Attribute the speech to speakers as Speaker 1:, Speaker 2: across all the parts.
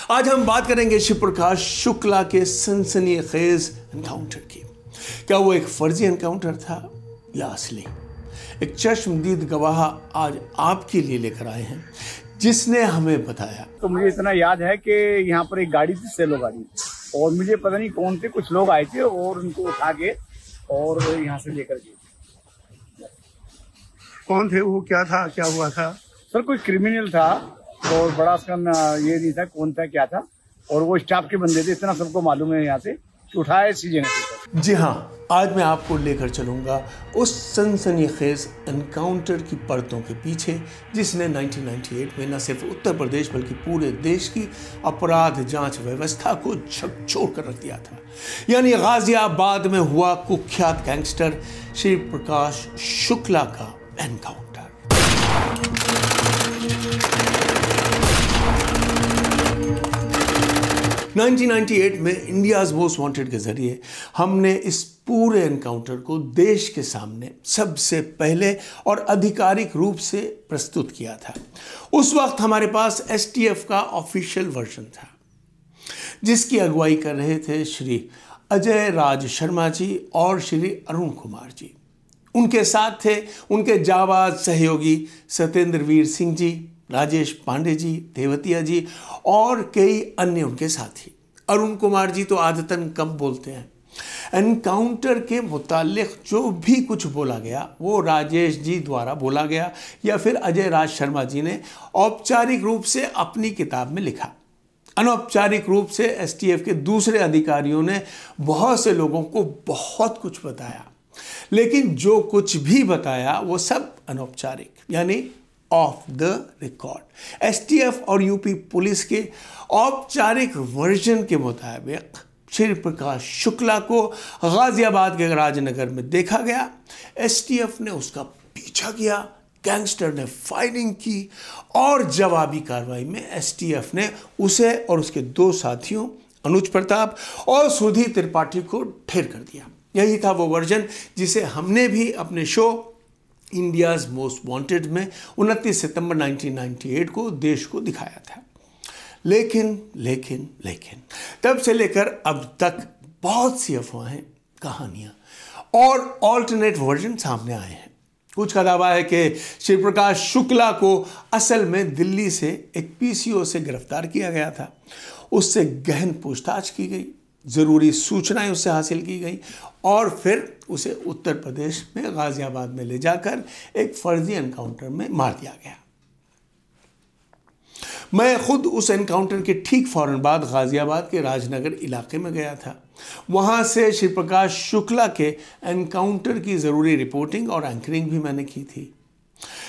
Speaker 1: आज हम बात करेंगे शिव प्रकाश शुक्ला के सनसनीखेज एनकाउंटर की। क्या वो एक फर्जी एनकाउंटर था या असली? एक चश्मदीद गवाह आज आपके लिए लेकर आए हैं, जिसने हमें बताया।
Speaker 2: तो मुझे इतना याद है कि यहाँ पर एक गाड़ी थी, सेलो गाड़ी, और मुझे पता नहीं कौन थे, कुछ लोग आए थे और उनको उठा के और यहाँ से लेकर गए।
Speaker 1: कौन थे वो, क्या था, क्या हुआ था?
Speaker 2: सर कोई क्रिमिनल था और बड़ा उसका ये नहीं था कौन था क्या था, और वो स्टाफ के बंदे थे, इतना सबको मालूम है यहाँ से कि उठाए इसी जगह से।
Speaker 1: जी हाँ, आज मैं आपको लेकर चलूंगा उस सनसनीखेज एनकाउंटर की परतों के पीछे, जिसने 1998 में न सिर्फ उत्तर प्रदेश बल्कि पूरे देश की अपराध जांच व्यवस्था को झकझोर कर रख दिया था। यानी गाजियाबाद में हुआ कुख्यात गैंगस्टर शिव प्रकाश शुक्ला का एनकाउंटर। 1998 में इंडियाज मोस्ट वांटेड के जरिए हमने इस पूरे एनकाउंटर को देश के सामने सबसे पहले और आधिकारिक रूप से प्रस्तुत किया था। उस वक्त हमारे पास एसटीएफ का ऑफिशियल वर्जन था, जिसकी अगुवाई कर रहे थे श्री अजय राज शर्मा जी और श्री अरुण कुमार जी। उनके साथ थे उनके जाबाज सहयोगी सत्येंद्र वीर सिंह जी, राजेश पांडे जी, देवतिया जी और कई अन्य उनके साथी। अरुण कुमार जी तो आदतन कम बोलते हैं। एनकाउंटर के मुतालिक जो भी कुछ बोला गया वो राजेश जी द्वारा बोला गया या फिर अजय राज शर्मा जी ने औपचारिक रूप से अपनी किताब में लिखा। अनौपचारिक रूप से एसटीएफ के दूसरे अधिकारियों ने बहुत से लोगों को बहुत कुछ बताया, लेकिन जो कुछ भी बताया वो सब अनौपचारिक यानी ऑफ द रिकॉर्ड। एसटीएफ और यूपी पुलिस के औपचारिक वर्जन के मुताबिक शिव प्रकाश शुक्ला को गाजियाबाद के राजनगर में देखा गया। एसटीएफ ने उसका पीछा किया, गैंगस्टर ने फायरिंग की और जवाबी कार्रवाई में एसटीएफ ने उसे और उसके दो साथियों अनुज प्रताप और सुधीर त्रिपाठी को ढेर कर दिया। यही था वो वर्जन जिसे हमने भी अपने शो इंडियाज मोस्ट वांटेड में 29 सितंबर 1998 को देश को दिखाया था। लेकिन तब से लेकर अब तक बहुत सी अफवाहें, कहानियां और ऑल्टरनेट वर्जन सामने आए हैं। कुछ का दावा है कि शिव प्रकाश शुक्ला को असल में दिल्ली से एक पीसीओ से गिरफ्तार किया गया था। उससे गहन पूछताछ की गई, ज़रूरी सूचनाएं उससे हासिल की गई और फिर उसे उत्तर प्रदेश में गाजियाबाद में ले जाकर एक फर्जी एनकाउंटर में मार दिया गया। मैं खुद उस एनकाउंटर के ठीक फौरन बाद गाजियाबाद के राजनगर इलाके में गया था। वहां से शिव प्रकाश शुक्ला के एनकाउंटर की ज़रूरी रिपोर्टिंग और एंकरिंग भी मैंने की थी।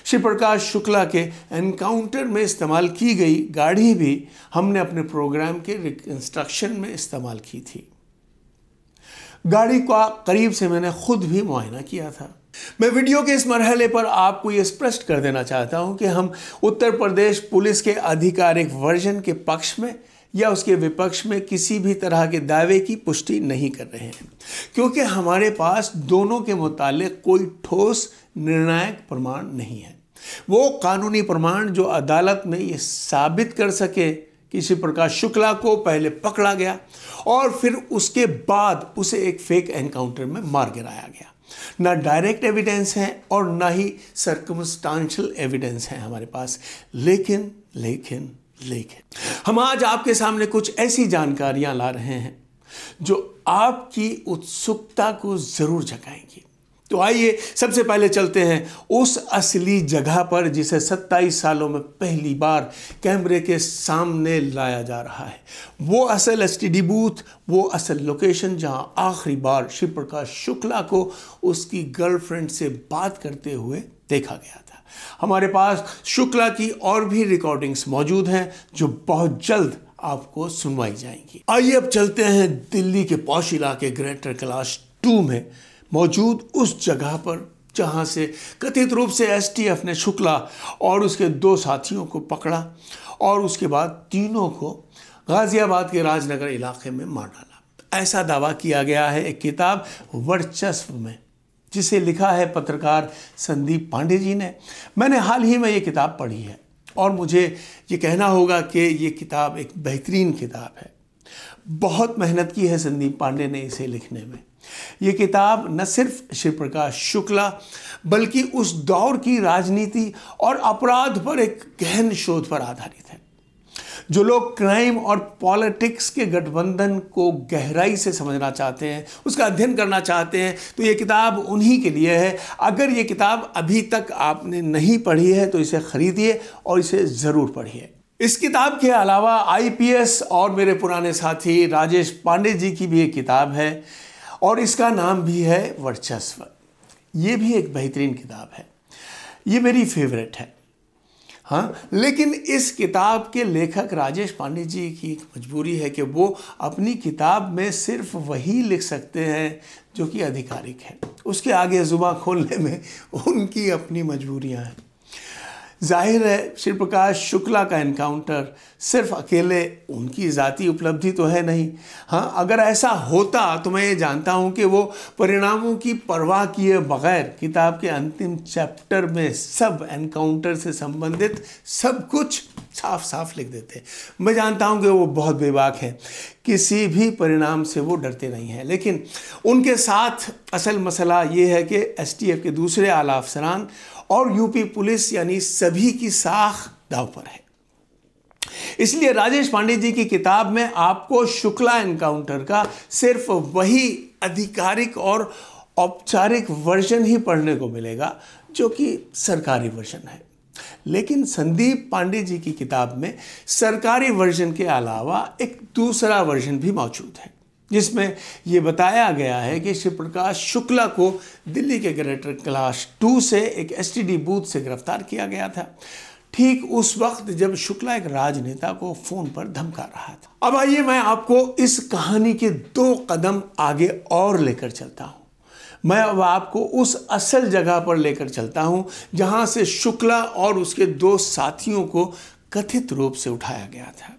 Speaker 1: शिव प्रकाश शुक्ला के एनकाउंटर में इस्तेमाल की गई गाड़ी भी हमने अपने प्रोग्राम के रिकंस्ट्रक्शन में इस्तेमाल की थी। गाड़ी का करीब से मैंने खुद भी मुआयना किया था। मैं वीडियो के इस मरहले पर आपको ये स्पष्ट कर देना चाहता हूं कि हम उत्तर प्रदेश पुलिस के आधिकारिक वर्जन के पक्ष में या उसके विपक्ष में किसी भी तरह के दावे की पुष्टि नहीं कर रहे हैं, क्योंकि हमारे पास दोनों के मुतालिक कोई ठोस निर्णायक प्रमाण नहीं है। वो कानूनी प्रमाण जो अदालत में ये साबित कर सके कि शिव प्रकाश शुक्ला को पहले पकड़ा गया और फिर उसके बाद उसे एक फेक एनकाउंटर में मार गिराया गया। ना डायरेक्ट एविडेंस है और ना ही सर्कमस्टांशियल एविडेंस है हमारे पास। लेकिन हम आज आपके सामने कुछ ऐसी जानकारियां ला रहे हैं जो आपकी उत्सुकता को जरूर जगाएंगी। तो आइए सबसे पहले चलते हैं उस असली जगह पर जिसे 27 सालों में पहली बार कैमरे के सामने लाया जा रहा है। वो असल एसटीडी बूथ, वो असल लोकेशन जहां आखिरी बार शिव प्रकाश शुक्ला को उसकी गर्लफ्रेंड से बात करते हुए देखा गया था। हमारे पास शुक्ला की और भी रिकॉर्डिंग्स मौजूद हैं जो बहुत जल्द आपको सुनवाई जाएंगी। आइए अब चलते हैं दिल्ली के पॉश इलाके ग्रेटर कैलाश 2 में मौजूद उस जगह पर जहां से कथित रूप से एसटीएफ ने शुक्ला और उसके दो साथियों को पकड़ा और उसके बाद तीनों को गाजियाबाद के राजनगर इलाके में मार डाला। ऐसा दावा किया गया है एक किताब वर्चस्व में, जिसे लिखा है पत्रकार संदीप पांडे जी ने। मैंने हाल ही में ये किताब पढ़ी है और मुझे ये कहना होगा कि ये किताब एक बेहतरीन किताब है। बहुत मेहनत की है संदीप पांडे ने इसे लिखने में। ये किताब न सिर्फ श्री प्रकाश शुक्ला बल्कि उस दौर की राजनीति और अपराध पर एक गहन शोध पर आधारित है। जो लोग क्राइम और पॉलिटिक्स के गठबंधन को गहराई से समझना चाहते हैं, उसका अध्ययन करना चाहते हैं, तो ये किताब उन्हीं के लिए है। अगर ये किताब अभी तक आपने नहीं पढ़ी है तो इसे खरीदिए और इसे ज़रूर पढ़िए। इस किताब के अलावा आईपीएस और मेरे पुराने साथी राजेश पांडे जी की भी एक किताब है और इसका नाम भी है वर्चस्व। ये भी एक बेहतरीन किताब है, ये मेरी फेवरेट है। हाँ, लेकिन इस किताब के लेखक राजेश पांडे जी की एक मजबूरी है कि वो अपनी किताब में सिर्फ वही लिख सकते हैं जो कि आधिकारिक है। उसके आगे जुबान खोलने में उनकी अपनी मजबूरियां हैं। जाहिर है श्री प्रकाश शुक्ला का एनकाउंटर सिर्फ अकेले उनकी ज़ाती उपलब्धि तो है नहीं। हाँ, अगर ऐसा होता तो मैं ये जानता हूँ कि वो परिणामों की परवाह किए बगैर किताब के अंतिम चैप्टर में सब एनकाउंटर से संबंधित सब कुछ साफ साफ लिख देते। मैं जानता हूँ कि वो बहुत बेबाक हैं, किसी भी परिणाम से वो डरते नहीं हैं, लेकिन उनके साथ असल मसला ये है कि एसटीएफ के दूसरे आला अफसरान और यूपी पुलिस यानी सभी की साख दांव पर है। इसलिए राजेश पांडे जी की किताब में आपको शुक्ला एनकाउंटर का सिर्फ वही आधिकारिक और औपचारिक वर्जन ही पढ़ने को मिलेगा जो कि सरकारी वर्जन है। लेकिन संदीप पांडे जी की किताब में सरकारी वर्जन के अलावा एक दूसरा वर्जन भी मौजूद है जिसमें यह बताया गया है कि श्री प्रकाश शुक्ला को दिल्ली के ग्रेटर क्लास 2 से एक एसटीडी बूथ से गिरफ्तार किया गया था, ठीक उस वक्त जब शुक्ला एक राजनेता को फोन पर धमका रहा था। अब आइए मैं आपको इस कहानी के 2 कदम आगे और लेकर चलता हूं। मैं अब आपको उस असल जगह पर लेकर चलता हूं जहां से शुक्ला और उसके 2 साथियों को कथित रूप से उठाया गया था।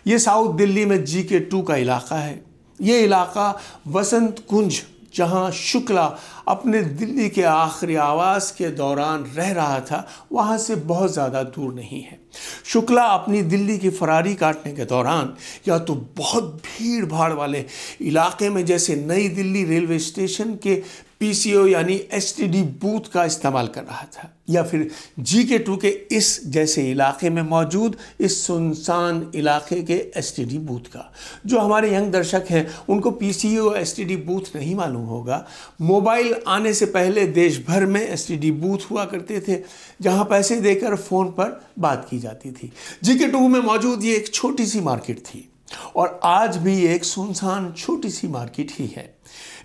Speaker 1: यह साउथ दिल्ली में जीके 2 का इलाका है। ये इलाका वसंत कुंज, जहां शुक्ला अपने दिल्ली के आखिरी आवास के दौरान रह रहा था, वहां से बहुत ज़्यादा दूर नहीं है। शुक्ला अपनी दिल्ली की फरारी काटने के दौरान या तो बहुत भीड़ भाड़ वाले इलाके में जैसे नई दिल्ली रेलवे स्टेशन के पीसीओ यानी एसटीडी बूथ का इस्तेमाल कर रहा था, या फिर जीके 2 के इस जैसे इलाके में मौजूद इस सुनसान इलाके के एसटीडी बूथ का। जो हमारे यंग दर्शक हैं उनको पीसीओ एसटीडी बूथ नहीं मालूम होगा। मोबाइल आने से पहले देश भर में एसटीडी बूथ हुआ करते थे जहां पैसे देकर फ़ोन पर बात की जाती थी। जीके 2 में मौजूद ये एक छोटी सी मार्केट थी और आज भी एक सुनसान छोटी सी मार्केट ही है।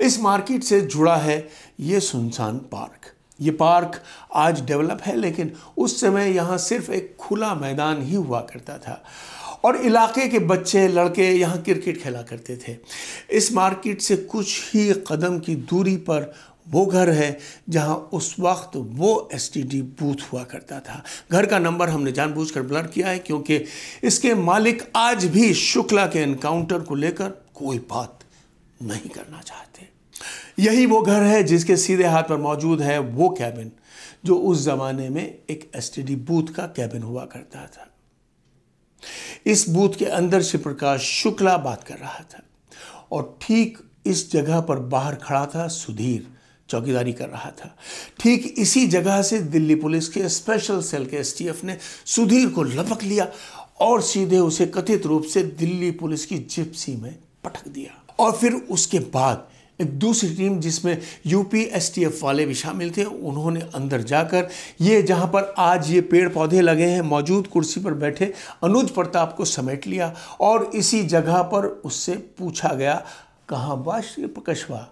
Speaker 1: इस मार्केट से जुड़ा है ये सुनसान पार्क। ये पार्क आज डेवलप है, लेकिन उस समय यहाँ सिर्फ एक खुला मैदान ही हुआ करता था और इलाके के बच्चे लड़के यहाँ क्रिकेट खेला करते थे। इस मार्केट से कुछ ही कदम की दूरी पर वो घर है जहां उस वक्त वो एसटीडी बूथ हुआ करता था। घर का नंबर हमने जानबूझकर ब्लर किया है क्योंकि इसके मालिक आज भी शुक्ला के एनकाउंटर को लेकर कोई बात नहीं करना चाहते। यही वो घर है जिसके सीधे हाथ पर मौजूद है वो कैबिन जो उस जमाने में एक एसटीडी बूथ का कैबिन हुआ करता था। इस बूथ के अंदर श्री प्रकाश शुक्ला बात कर रहा था और ठीक इस जगह पर बाहर खड़ा था सुधीर, चौकीदारी कर रहा था। ठीक इसी जगह से दिल्ली पुलिस के स्पेशल सेल के एसटीएफ ने सुधीर को लपक लिया और सीधे उसे कथित रूप से दिल्ली पुलिस की जिप्सी में पटक दिया। और फिर उसके बाद एक दूसरी टीम जिसमें यूपी एसटीएफ वाले भी शामिल थे, उन्होंने अंदर जाकर ये जहां पर आज ये पेड़ पौधे लगे हैं मौजूद कुर्सी पर बैठे अनुज प्रताप को समेट लिया और इसी जगह पर उससे पूछा गया कहाँ बा श्री प्रकाशवा,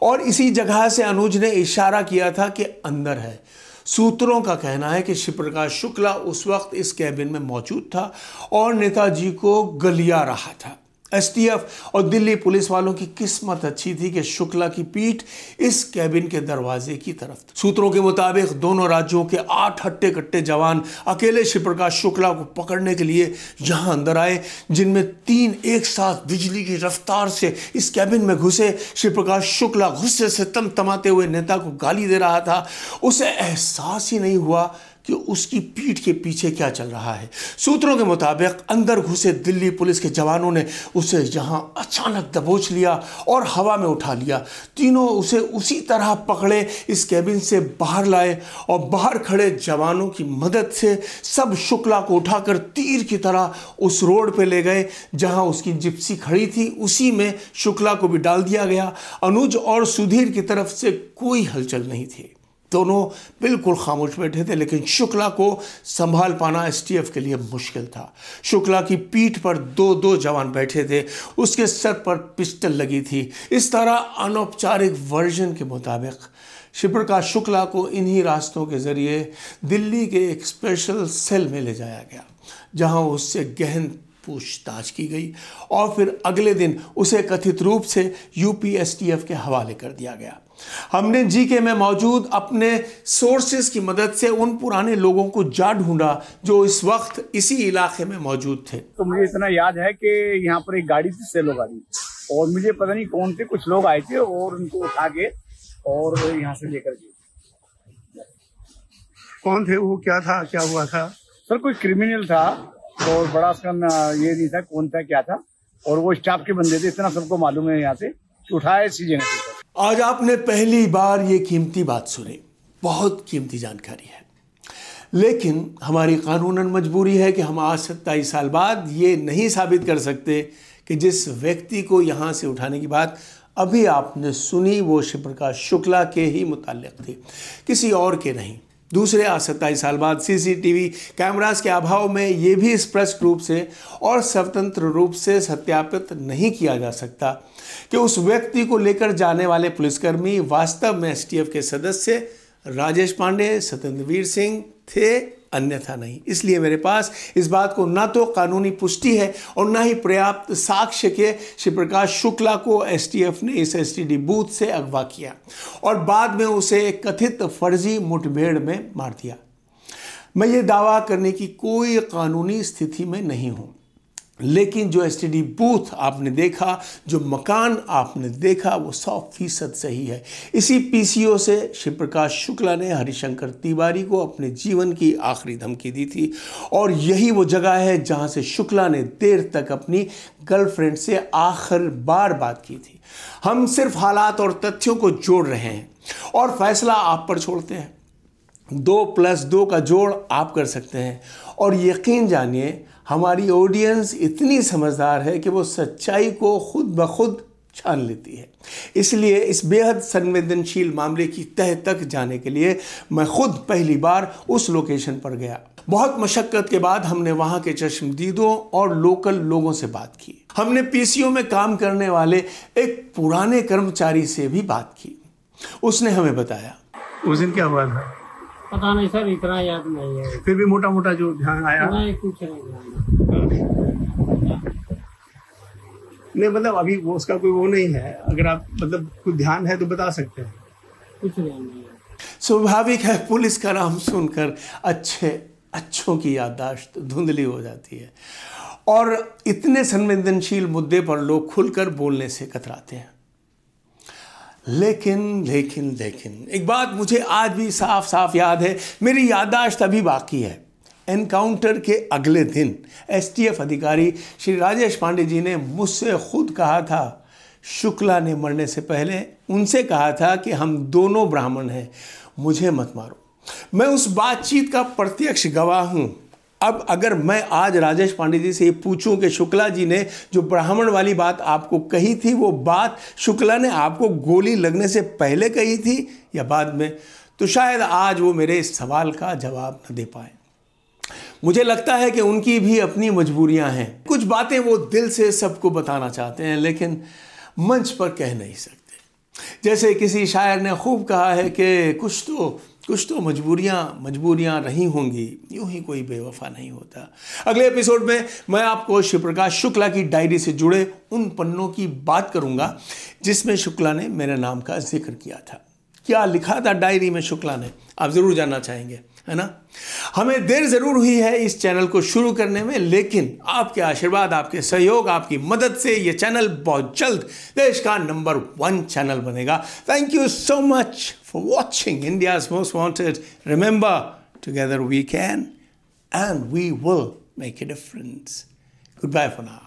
Speaker 1: और इसी जगह से अनुज ने इशारा किया था कि अंदर है। सूत्रों का कहना है कि श्री प्रकाश शुक्ला उस वक्त इस कैबिन में मौजूद था और नेताजी को गलिया रहा था। एसटीएफ और दिल्ली पुलिस वालों की किस्मत अच्छी थी कि शुक्ला की पीठ इस कैबिन के दरवाजे की तरफ थी। सूत्रों के मुताबिक दोनों राज्यों के 8 हट्टे कट्टे जवान अकेले श्री प्रकाश शुक्ला को पकड़ने के लिए यहां अंदर आए, जिनमें 3 एक साथ बिजली की रफ्तार से इस कैबिन में घुसे। श्री प्रकाश शुक्ला गुस्से से तमतमाते हुए नेता को गाली दे रहा था। उसे एहसास ही नहीं हुआ कि उसकी पीठ के पीछे क्या चल रहा है। सूत्रों के मुताबिक अंदर घुसे दिल्ली पुलिस के जवानों ने उसे यहाँ अचानक दबोच लिया और हवा में उठा लिया। तीनों उसे उसी तरह पकड़े इस कैबिन से बाहर लाए और बाहर खड़े जवानों की मदद से सब शुक्ला को उठाकर तीर की तरह उस रोड पे ले गए जहां उसकी जिप्सी खड़ी थी। उसी में शुक्ला को भी डाल दिया गया। अनुज और सुधीर की तरफ से कोई हलचल नहीं थी। दोनों बिल्कुल खामोश बैठे थे, लेकिन शुक्ला को संभाल पाना एसटीएफ के लिए मुश्किल था। शुक्ला की पीठ पर दो जवान बैठे थे, उसके सर पर पिस्टल लगी थी। इस तरह अनौपचारिक वर्जन के मुताबिक शिवप्रकाश शुक्ला को इन्हीं रास्तों के जरिए दिल्ली के एक स्पेशल सेल में ले जाया गया, जहां उससे गहन पूछताछ की गई और फिर अगले दिन उसे कथित रूप से यूपी एसटीएफ के हवाले कर दिया गया। हमने जीके में मौजूद अपने सोर्सेज की मदद से उन पुराने लोगों को जा ढूंढा जो इस वक्त इसी इलाके में मौजूद थे।
Speaker 2: तो मुझे इतना याद है कि यहाँ पर एक गाड़ी थी, सेलो गाड़ी, और मुझे पता नहीं कौन थे, कुछ लोग आए थे और उनको उठा के और यहाँ से लेकर गए।
Speaker 1: कौन थे वो, क्या था, क्या हुआ था?
Speaker 2: सर कोई क्रिमिनल था और बड़ा उसका ये नहीं था कौन था क्या था, और वो स्टाफ के बंदे थे, इतना सबको मालूम है यहाँ से उठाया इसी जगह से।
Speaker 1: आज आपने पहली बार ये कीमती बात सुनी, बहुत कीमती जानकारी है, लेकिन हमारी कानूनन मजबूरी है कि हम आज 27 साल बाद ये नहीं साबित कर सकते कि जिस व्यक्ति को यहाँ से उठाने की बात अभी आपने सुनी वो शिवप्रकाश शुक्ला के ही मुताल्लिक थी, किसी और के नहीं। दूसरे आज 27 साल बाद सीसीटीवी कैमरास के अभाव में ये भी स्पष्ट रूप से और स्वतंत्र रूप से सत्यापित नहीं किया जा सकता कि उस व्यक्ति को लेकर जाने वाले पुलिसकर्मी वास्तव में एसटीएफ के सदस्य राजेश पांडे, सत्येंद्रवीर सिंह थे, अन्यथा नहीं। इसलिए मेरे पास इस बात को ना तो कानूनी पुष्टि है और ना ही पर्याप्त साक्ष्य के शिवप्रकाश शुक्ला को एसटीएफ ने इस एसटीडी बूथ से अगवा किया और बाद में उसे एक कथित फर्जी मुठभेड़ में मार दिया। मैं ये दावा करने की कोई कानूनी स्थिति में नहीं हूं, लेकिन जो एसटीडी बूथ आपने देखा, जो मकान आपने देखा, वो 100% सही है। इसी पीसीओ से शिवप्रकाश शुक्ला ने हरिशंकर तिवारी को अपने जीवन की आखिरी धमकी दी थी और यही वो जगह है जहां से शुक्ला ने देर तक अपनी गर्लफ्रेंड से आखिर बार बात की थी। हम सिर्फ हालात और तथ्यों को जोड़ रहे हैं और फैसला आप पर छोड़ते हैं। 2+2 का जोड़ आप कर सकते हैं और यकीन जानिए हमारी ऑडियंस इतनी समझदार है कि वो सच्चाई को खुद ब खुद छान लेती है। इसलिए इस बेहद संवेदनशील मामले की तह तक जाने के लिए मैं खुद पहली बार उस लोकेशन पर गया। बहुत मशक्कत के बाद हमने वहां के चश्मदीदों और लोकल लोगों से बात की। हमने पीसीओ में काम करने वाले एक पुराने कर्मचारी से भी बात की। उसने हमें बताया उस दिन क्या हुआ था।
Speaker 3: पता नहीं सर, इतना याद नहीं है।
Speaker 1: फिर भी मोटा मोटा जो ध्यान आया
Speaker 3: नहीं, कुछ नहीं।
Speaker 1: नहीं मतलब अभी वो उसका कोई वो नहीं है, अगर आप मतलब कुछ ध्यान है तो बता सकते हैं।
Speaker 3: कुछ ध्यान नहीं है।
Speaker 1: स्वाभाविक है, पुलिस का नाम सुनकर अच्छों की याददाश्त धुंधली हो जाती है और इतने संवेदनशील मुद्दे पर लोग खुलकर बोलने से कतराते हैं। लेकिन एक बात मुझे आज भी साफ साफ याद है, मेरी याददाश्त अभी बाकी है। एनकाउंटर के अगले दिन एसटीएफ अधिकारी श्री राजेश पांडे जी ने मुझसे खुद कहा था, शुक्ला ने मरने से पहले उनसे कहा था कि हम दोनों ब्राह्मण हैं, मुझे मत मारो। मैं उस बातचीत का प्रत्यक्ष गवाह हूं। अब अगर मैं आज राजेश पांडे जी से ये पूछूं कि शुक्ला जी ने जो ब्राह्मण वाली बात आपको कही थी, वो बात शुक्ला ने आपको गोली लगने से पहले कही थी या बाद में, तो शायद आज वो मेरे इस सवाल का जवाब न दे पाए। मुझे लगता है कि उनकी भी अपनी मजबूरियां हैं। कुछ बातें वो दिल से सबको बताना चाहते हैं लेकिन मंच पर कह नहीं सकते। जैसे किसी शायर ने खूब कहा है कि कुछ तो मजबूरियां रही होंगी, यूं ही कोई बेवफा नहीं होता। अगले एपिसोड में मैं आपको शिवप्रकाश शुक्ला की डायरी से जुड़े उन पन्नों की बात करूंगा जिसमें शुक्ला ने मेरे नाम का जिक्र किया था। क्या लिखा था डायरी में शुक्ला ने, आप जरूर जानना चाहेंगे, है ना। हमें देर जरूर हुई है इस चैनल को शुरू करने में, लेकिन आपके आशीर्वाद, आपके सहयोग, आपकी मदद से ये चैनल बहुत जल्द देश का नंबर 1 चैनल बनेगा। Thank you so much for watching India's Most Wanted. Remember Together we can and we will make a difference. Goodbye for now.